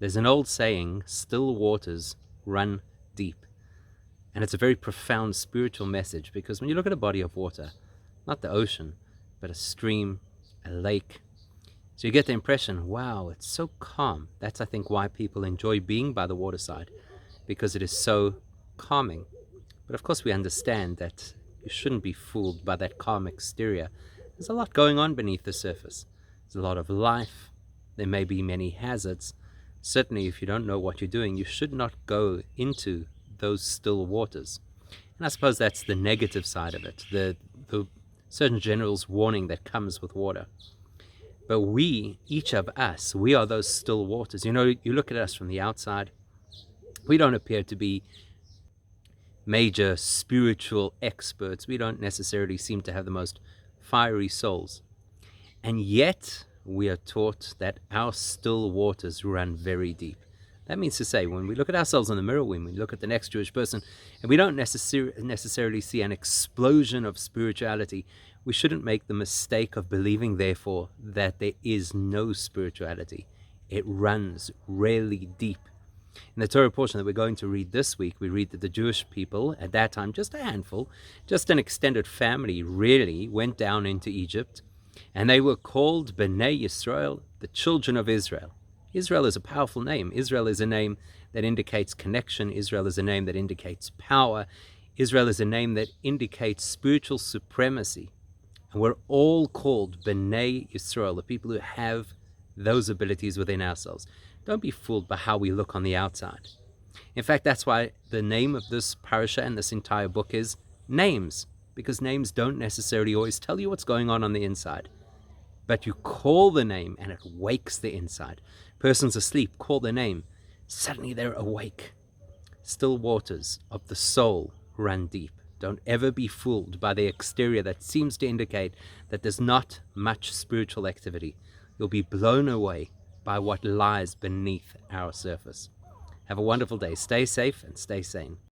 There's an old saying, still waters run deep. And it's a very profound spiritual message, because when you look at a body of water, not the ocean, but a stream, a lake, so you get the impression, wow, it's so calm. That's, I think, why people enjoy being by the waterside, because it is so calming. But of course we understand that you shouldn't be fooled by that calm exterior. There's a lot going on beneath the surface. There's a lot of life. There may be many hazards. Certainly, if you don't know what you're doing, you should not go into those still waters. And I suppose that's the negative side of it, the Surgeon General's warning that comes with water. But we, each of us, we are those still waters. You know, you look at us from the outside, we don't appear to be major spiritual experts. We don't necessarily seem to have the most fiery souls. And yet, we are taught that our still waters run very deep. That means to say, when we look at ourselves in the mirror, when we look at the next Jewish person, and we don't necessarily see an explosion of spirituality, we shouldn't make the mistake of believing, therefore, that there is no spirituality. It runs really deep. In the Torah portion that we're going to read this week, we read that the Jewish people, at that time, just a handful, just an extended family, really, went down into Egypt, and they were called Bnei Yisrael, the children of Israel. Israel is a powerful name. Israel is a name that indicates connection. Israel is a name that indicates power. Israel is a name that indicates spiritual supremacy. And we're all called Bnei Yisrael, the people who have those abilities within ourselves. Don't be fooled by how we look on the outside. In fact, that's why the name of this parasha and this entire book is Names, because names don't necessarily always tell you what's going on the inside. But you call the name and it wakes the inside. Person's asleep, call the name, suddenly they're awake. Still waters of the soul run deep. Don't ever be fooled by the exterior that seems to indicate that there's not much spiritual activity. You'll be blown away by what lies beneath our surface. Have a wonderful day. Stay safe and stay sane.